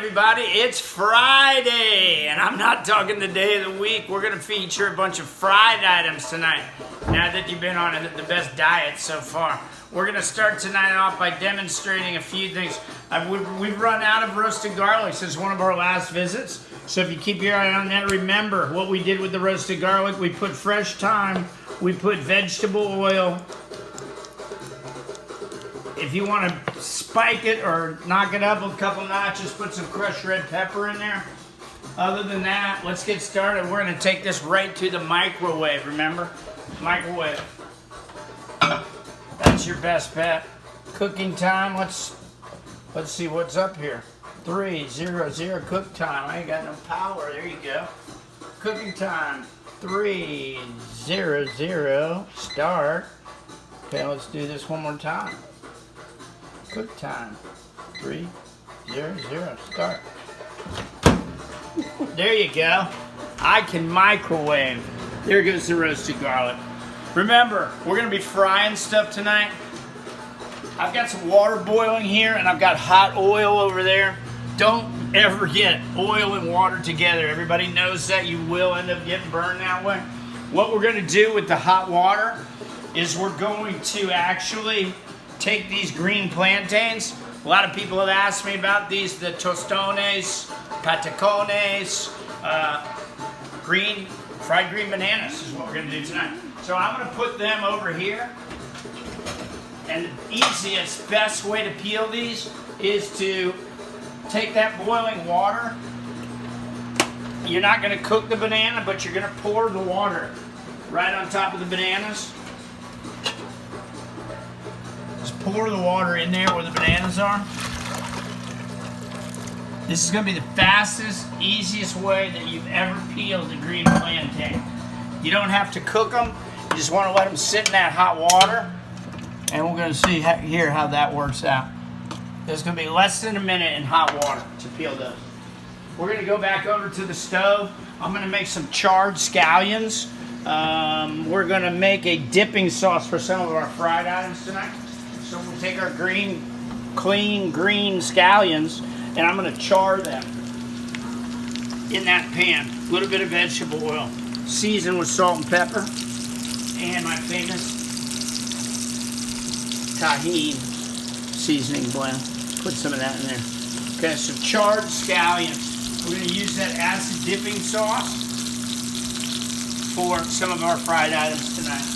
everybody, it's Friday, and I'm not talking the day of the week. We're going to feature a bunch of fried items tonight, now that you've been on the best diet so far. We're going to start tonight off by demonstrating a few things. We've run out of roasted garlic since one of our last visits, so if you keep your eye on that, remember what we did with the roasted garlic. We put fresh thyme, we put vegetable oil. If you want to spike it or knock it up a couple notches, put some crushed red pepper in there. Other than that, let's get started. We're going to take this right to the microwave, remember? Microwave. That's your best bet. Cooking time, let's see what's up here. 300 cook time. I ain't got no power. There you go. Cooking time, 300 start. Okay, let's do this one more time. Cook time, 300 start. There you go. I can microwave. There goes the roasted garlic. Remember, we're gonna be frying stuff tonight. I've got some water boiling here and I've got hot oil over there. Don't ever get oil and water together. Everybody knows that. You will end up getting burned that way. What we're gonna do with the hot water is we're going to actually take these green plantains. A lot of people have asked me about these, the tostones, patacones, fried green bananas is what we're gonna do tonight. So I'm gonna put them over here. And the easiest, best way to peel these is to take that boiling water. You're not gonna cook the banana, but you're gonna pour the water right on top of the bananas. Just pour the water in there where the bananas are. This is going to be the fastest, easiest way that you've ever peeled a green plantain. You don't have to cook them. You just want to let them sit in that hot water. And we're going to see here how that works out. It's going to be less than a minute in hot water to peel those. We're going to go back over to the stove. I'm going to make some charred scallions. We're going to make a dipping sauce for some of our fried items tonight. So we'll take our clean green scallions, and I'm going to char them in that pan. A little bit of vegetable oil, seasoned with salt and pepper, and my famous tahini seasoning blend. Put some of that in there. Okay, so charred scallions. We're going to use that acid dipping sauce for some of our fried items tonight,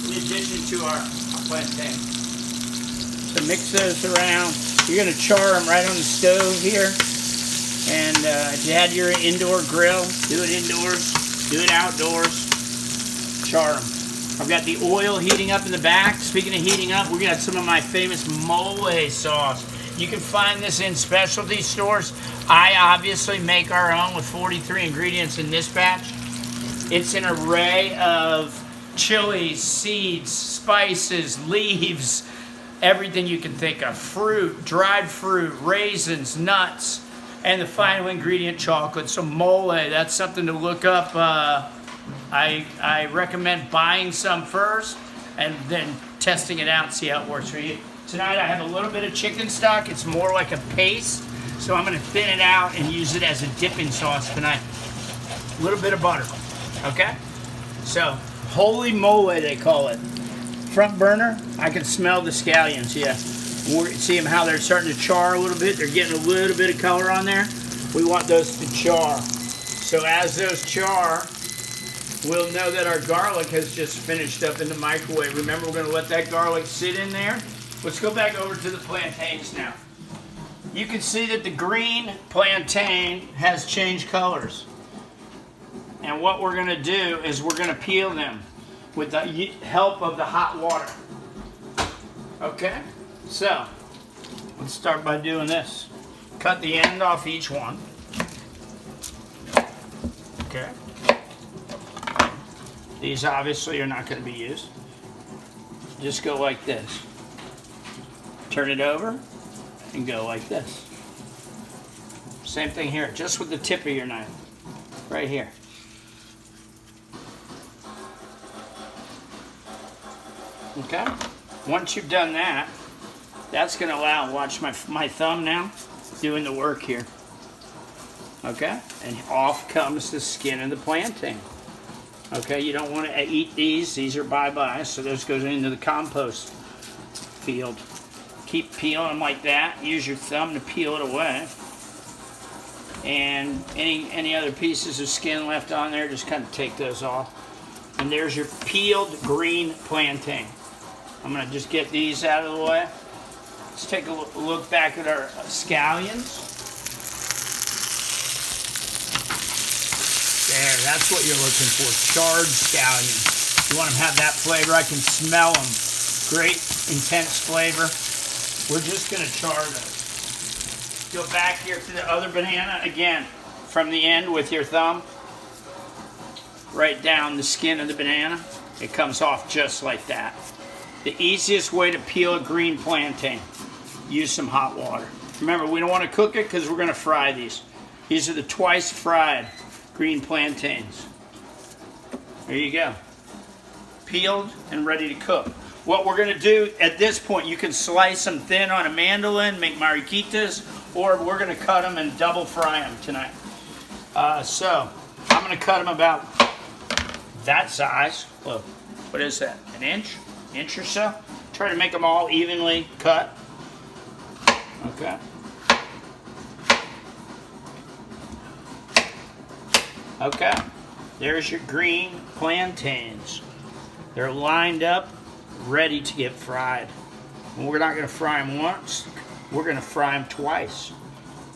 in addition to our plantain. So mix those around. You're going to char them right on the stove here. And if you had your indoor grill, do it indoors, do it outdoors. Char them. I've got the oil heating up in the back. Speaking of heating up, we got some of my famous mole sauce. You can find this in specialty stores. I obviously make our own with 43 ingredients in this batch. It's an array of chilies, seeds, spices, leaves, everything you can think of. Fruit, dried fruit, raisins, nuts, and the final ingredient, chocolate. So mole, that's something to look up. I recommend buying some first and then testing it out and see how it works for you. Tonight I have a little bit of chicken stock. It's more like a paste, so I'm going to thin it out and use it as a dipping sauce tonight. A little bit of butter, okay? So, holy mole, they call it. Front burner, I can smell the scallions, yeah. See them how they're starting to char a little bit. They're getting a little bit of color on there. We want those to char. So as those char, we'll know that our garlic has just finished up in the microwave. Remember, we're going to let that garlic sit in there. Let's go back over to the plantains now. You can see that the green plantain has changed colors. And what we're going to do is we're going to peel them with the help of the hot water. Okay? So, let's start by doing this. Cut the end off each one. Okay? These obviously are not going to be used. Just go like this. Turn it over and go like this. Same thing here, just with the tip of your knife. Right here. Okay? Once you've done that, that's going to allow, watch my thumb now, doing the work here. Okay, and off comes the skin of the plantain. Okay, you don't want to eat these. These are bye-bye, so this goes into the compost field. Keep peeling them like that. Use your thumb to peel it away. And any other pieces of skin left on there, just kind of take those off. And there's your peeled green plantain. I'm going to just get these out of the way. Let's take a look back at our scallions. There, that's what you're looking for, charred scallions. You want them to have that flavor. I can smell them. Great, intense flavor. We're just going to char those. Go back here to the other banana again, from the end with your thumb. Right down the skin of the banana. It comes off just like that. The easiest way to peel a green plantain. Use some hot water. Remember, we don't want to cook it because we're going to fry these. These are the twice fried green plantains. There you go. Peeled and ready to cook. What we're going to do at this point, you can slice them thin on a mandolin, make mariquitas, or we're going to cut them and double fry them tonight. So, I'm going to cut them about that size. Whoa, what is that? An inch? Inch or so? Try to make them all evenly cut. Okay. Okay. There's your green plantains. They're lined up, ready to get fried. And we're not going to fry them once. We're going to fry them twice.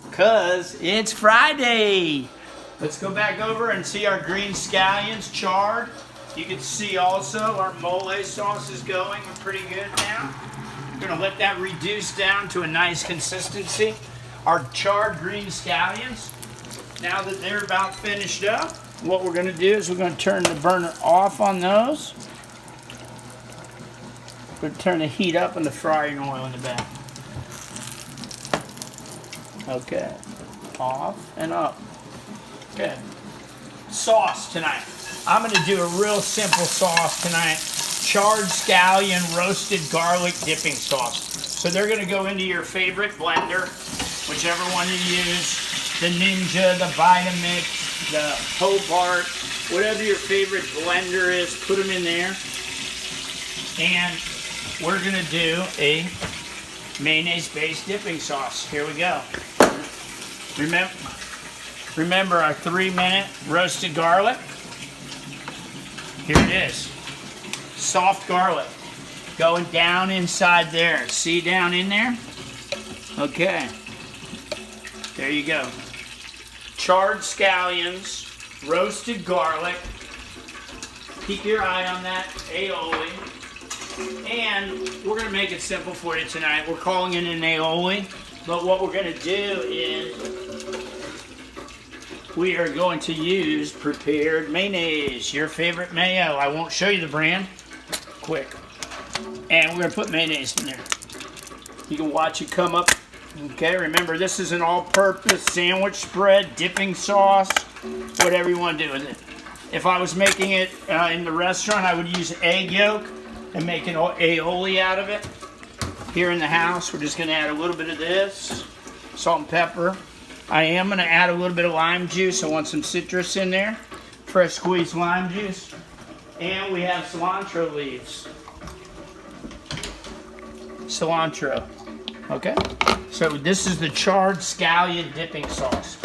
Because it's Friday. Let's go back over and see our green scallions charred. You can see also our mole sauce is going pretty good now. We're going to let that reduce down to a nice consistency. Our charred green scallions, now that they're about finished up, what we're going to do is we're going to turn the burner off on those. We're going to turn the heat up on the frying oil in the back. Okay, off and up. Okay, sauce tonight. I'm going to do a real simple sauce tonight. Charred scallion roasted garlic dipping sauce. So they're going to go into your favorite blender, whichever one you use. The Ninja, the Vitamix, the Hobart, whatever your favorite blender is, put them in there. And we're going to do a mayonnaise-based dipping sauce. Here we go. Remember our 3-minute roasted garlic? Here it is. Soft garlic. Going down inside there. See down in there? Okay. There you go. Charred scallions, roasted garlic. Keep your eye on that aioli. And we're going to make it simple for you tonight. We're calling it an aioli. But what we're going to do is we are going to use prepared mayonnaise, your favorite mayo. I won't show you the brand. Quick. And we're going to put mayonnaise in there. You can watch it come up. Okay, remember this is an all-purpose sandwich spread, dipping sauce, whatever you want to do with it. If I was making it in the restaurant, I would use egg yolk and make an aioli out of it. Here in the house, we're just going to add a little bit of this, salt and pepper. I am going to add a little bit of lime juice. I want some citrus in there, fresh squeezed lime juice. And we have cilantro leaves. Cilantro. Okay? So this is the charred scallion dipping sauce.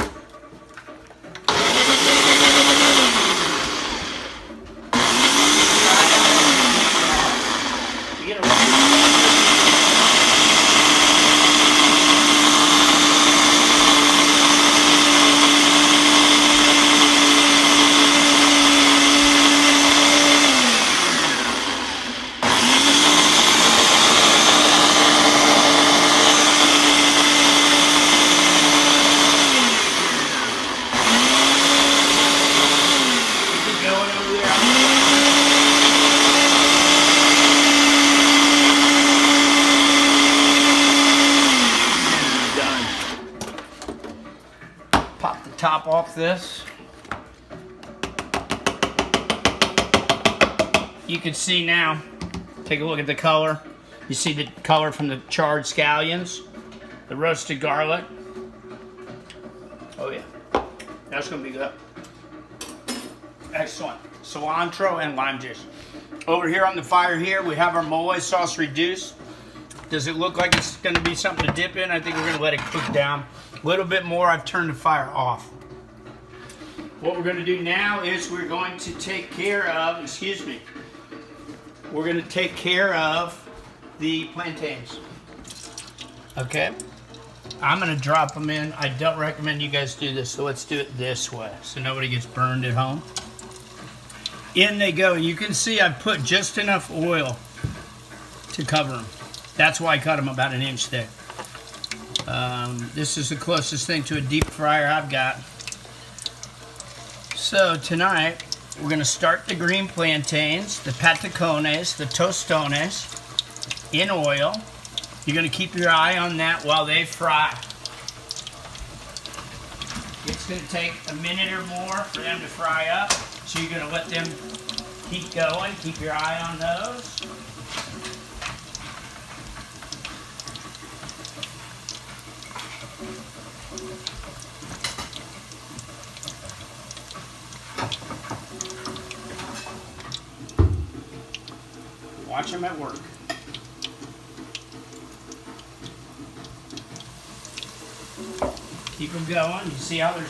Top off this. You can see now, take a look at the color. You see the color from the charred scallions, the roasted garlic. Oh yeah. That's gonna be good. Excellent. Cilantro and lime juice. Over here on the fire here, we have our mole sauce reduced. Does it look like it's gonna be something to dip in? I think we're gonna let it cook down a little bit more. I've turned the fire off. What we're gonna do now is we're going to take care of, we're gonna take care of the plantains. Okay? I'm gonna drop them in. I don't recommend you guys do this, so let's do it this way so nobody gets burned at home. In they go. You can see I've put just enough oil to cover them. That's why I cut them about 1 inch thick. This is the closest thing to a deep fryer I've got. So tonight, we're gonna start the green plantains, the patacones, the tostones in oil. You're gonna keep your eye on that while they fry. It's gonna take a minute or more for them to fry up. So you're gonna let them keep going, keep your eye on those. Watch them at work. Keep them going. You see how they're